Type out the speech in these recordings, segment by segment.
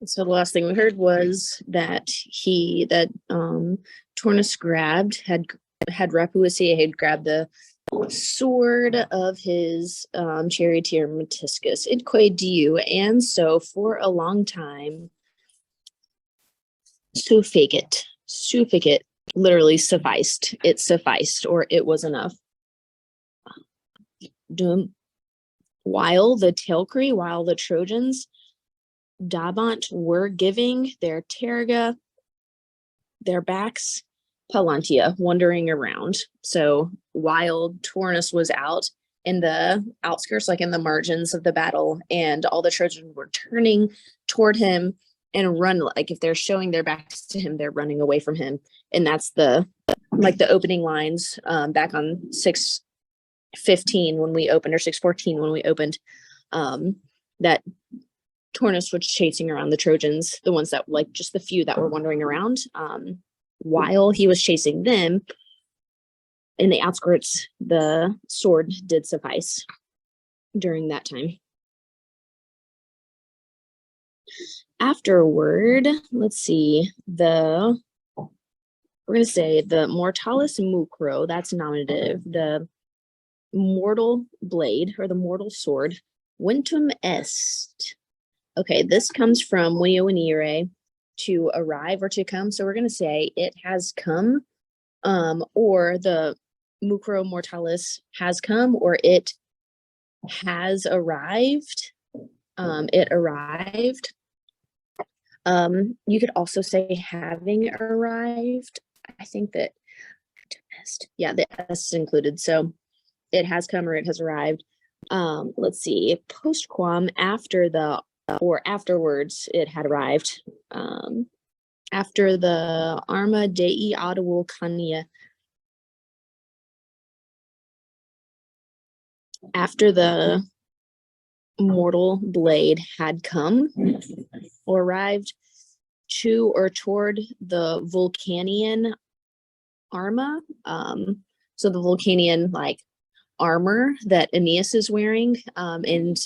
So the last thing we heard was that Tornus had Rapuacia had grabbed the sword of his charioteer Metiscus idque diu, and so for a long time sufficit literally sufficed. It sufficed, or it was enough. While the Trojans Dabant were giving their terga, their backs, Palantia, wandering around. So while Turnus was out in the outskirts, like in the margins of the battle, and all the Trojans were turning toward him and run, like if they're showing their backs to him, they're running away from him. And that's the opening lines back on 6:15 when we opened, or 6:14 when we opened, that Turnus was chasing around the Trojans, the ones that, like, just the few that were wandering around. While he was chasing them in the outskirts, the sword did suffice during that time. Afterward, let's see, we're going to say the Mortalis Mucro, that's nominative, the mortal blade, or the mortal sword, Ventum Est. Okay, this comes from venire, to arrive or to come. So we're going to say it has come, or the Mucro Mortalis has come, or it has arrived. It arrived. You could also say having arrived. I think that, yeah, the S is included. So it has come or it has arrived. Let's see, postquam, after the, or afterwards it had arrived. After the Arma Dei Audivul Cania. After the mortal blade had come or arrived to or toward the Vulcanian Arma. So the Vulcanian, like, armor that Aeneas is wearing, and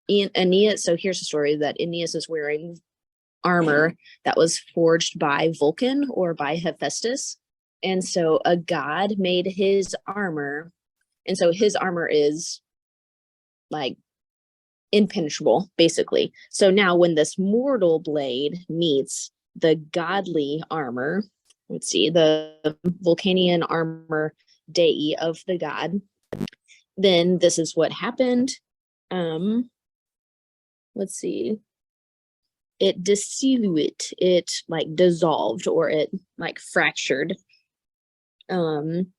Aeneas, so here's the story, that Aeneas is wearing armor that was forged by Vulcan or by Hephaestus, and so a god made his armor, and so his armor is like impenetrable, basically. So now when this mortal blade meets the godly armor, let's see, the Vulcanian armor dei of the god, then this is what happened. Let's see, it dissiluit, it like dissolved, or it like fractured. Let's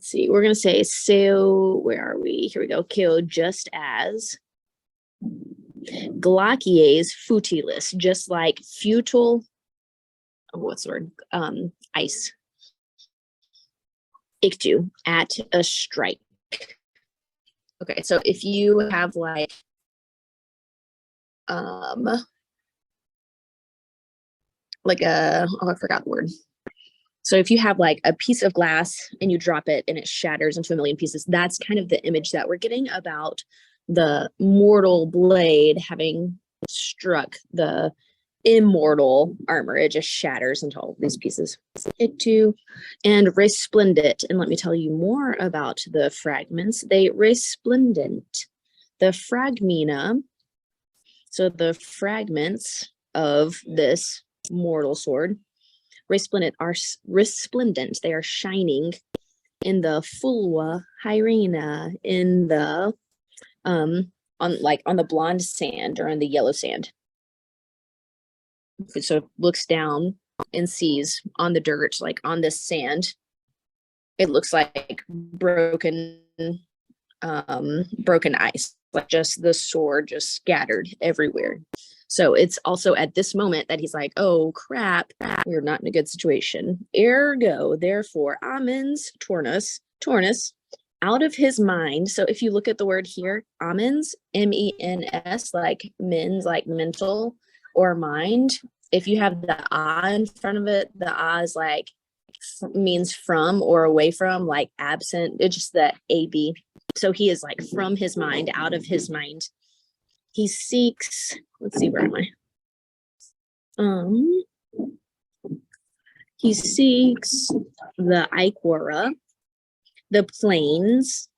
see, we're gonna say, so where are we? Here we go. Kill, just as glacies futilis, just like futile, what's the word? Ice. Ictu, at a strike. Okay, so if you have like I forgot the word. So if you have like a piece of glass and you drop it and it shatters into a million pieces, that's kind of the image that we're getting about the mortal blade having struck the immortal armor. It just shatters into all these pieces. Ictu and resplendent. And let me tell you more about the fragments. They resplendent. The fragmina, so the fragments of this mortal sword, resplendent, are resplendent. They are shining in the fulva hyrena, in the on the blonde sand or on the yellow sand. So it looks down and sees on the dirt, like on this sand, it looks like broken ice, like just the sword just scattered everywhere. So it's also at this moment that he's like, oh crap, we're not in a good situation. Ergo, therefore, amens Turnus, out of his mind. So if you look at the word here, amens, MENS, like men's, like mental or mind. If you have the in front of it, the is like means from or away from, like absent. It's just the AB. So he is like from his mind, out of his mind. he seeks, let's see, where am I? He seeks the Iquora, the plains,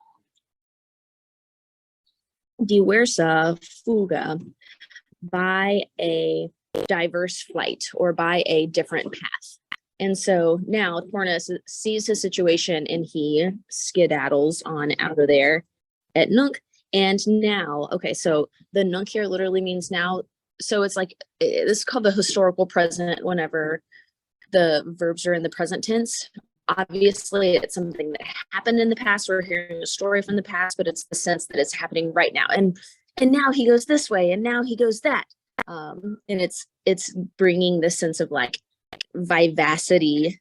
diversa fuga, by a diverse flight or by a different path. And so now Tornus sees his situation and he skedaddles on out of there at Nunc. And now, okay, so the Nunc here literally means now. So it's like, this is called the historical present whenever the verbs are in the present tense. Obviously, it's something that happened in the past. We're hearing a story from the past, but it's the sense that it's happening right now. And now he goes this way, and now he goes that. And it's bringing this sense of like vivacity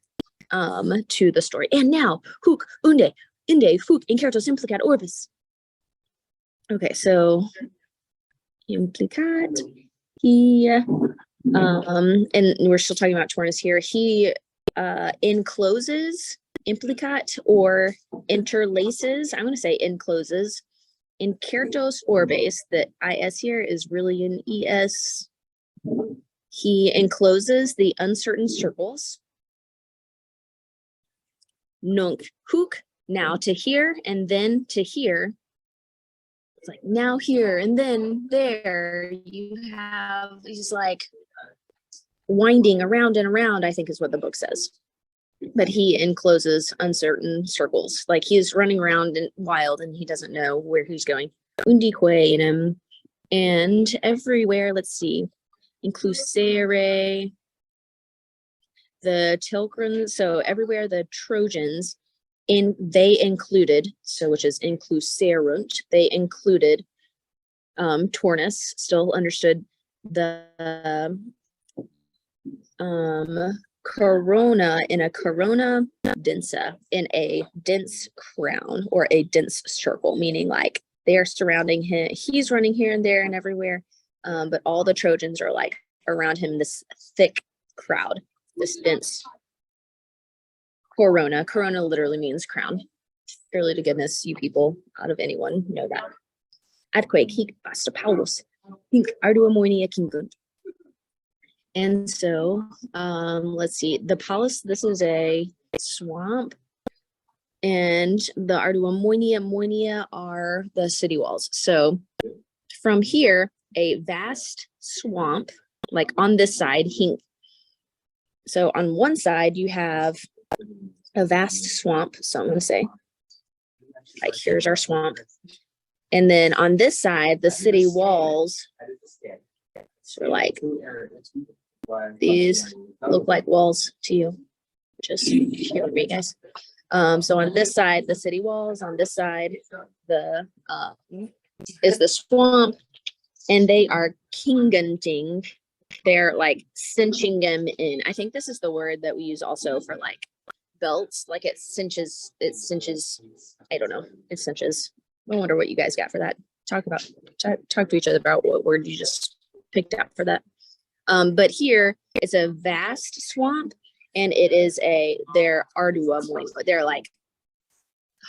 to the story. And now, huc, unde, inde, fuc, incertus implicat orbis. Okay, so implicat, he, and we're still talking about Tornus here. He encloses, implicat, or interlaces. I'm going to say encloses. Incertos orbes, the is here is really an es. He encloses the uncertain circles. Nunc huc, now to here, and then to here. It's like now here and then there. You have, he's like winding around and around, I think is what the book says. But he encloses uncertain circles. Like he's running around and wild and he doesn't know where he's going. Undique in him. And everywhere, let's see. Inclusere, the Tilgrans, so everywhere the Trojans, they included, so which is incluserunt, they included Tornus, still understood the corona, in a corona densa, in a dense crown or a dense circle, meaning like they are surrounding him. He's running here and there and everywhere, but all the Trojans are like around him, this thick crowd, this dense corona. Corona literally means crown. Surely to goodness, you people out of anyone know that. Adque hic basta Paulus, hinc ardua moenia kingunt. And so, let's see, the Palus, this is a swamp, and the Ardua Moenia are the city walls. So from here, a vast swamp, like on this side, hink. So on one side, you have a vast swamp. So I'm going to say, like, here's our swamp. And then on this side, the city walls, so like, these look like walls to you. Just here with me, guys. So on this side, the city walls. On this side, the is the swamp, and they are kingunting. They're like cinching them in. I think this is the word that we use also for like belts. Like it cinches. It cinches. I don't know. It cinches. I wonder what you guys got for that. Talk to each other about what word you just picked out for that. But here it's a vast swamp, and it is they're ardua moenia. They're like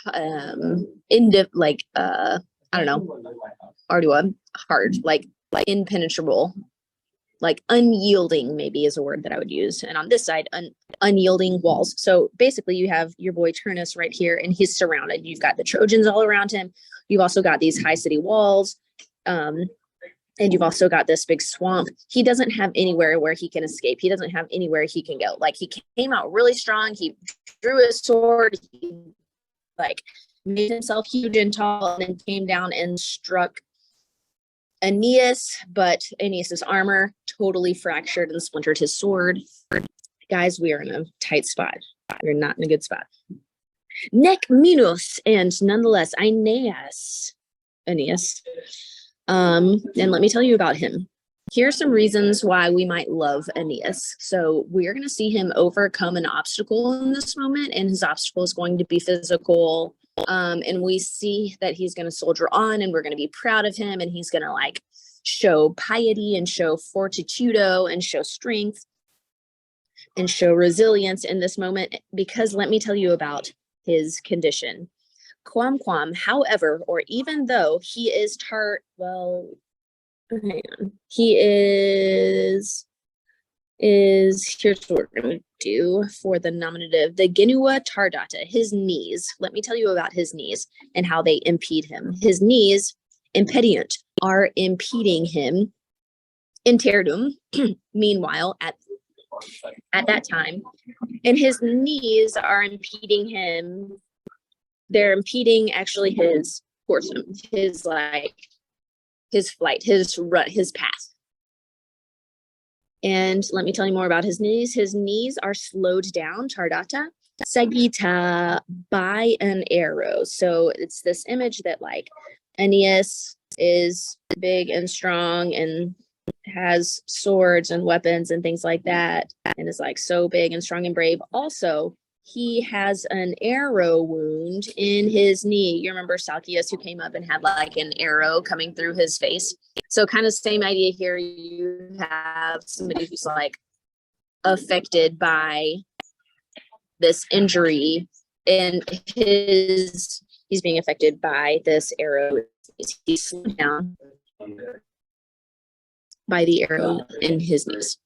I don't know, ardua, hard, like impenetrable, like unyielding maybe is a word that I would use. And on this side, unyielding walls. So basically you have your boy Turnus right here, and he's surrounded. You've got the Trojans all around him. You've also got these high city walls. And you've also got this big swamp. He doesn't have anywhere where he can escape. He doesn't have anywhere he can go. Like he came out really strong. He drew his sword. He like made himself huge and tall, and then came down and struck Aeneas. But Aeneas's armor totally fractured and splintered his sword. Guys, we are in a tight spot. We're not in a good spot. Nec minus, and nonetheless, Aeneas. And let me tell you about him. Here are some reasons why we might love Aeneas. So we're going to see him overcome an obstacle in this moment, and his obstacle is going to be physical. And we see that he's going to soldier on, and we're going to be proud of him, and he's going to like show piety and show fortitudo and show strength and show resilience in this moment, because let me tell you about his condition. Quam, however, or even though he is hang on. He is here's what we're going to do for the nominative. The genua tardata, his knees. Let me tell you about his knees and how they impede him. His knees, impedient, are impeding him. Interdum, meanwhile, at that time, and his knees are impeding him. They're impeding actually his course, his flight, his run, his path. And let me tell you more about his knees. His knees are slowed down, tardata, seguita by an arrow. So it's this image that like Aeneas is big and strong and has swords and weapons and things like that, and is like so big and strong and brave. Also, he has an arrow wound in his knee. You remember Salcius, who came up and had like an arrow coming through his face? So kind of same idea here. You have somebody who's like affected by this injury, and he's being affected by this arrow. He's slowed down by the arrow in his knees.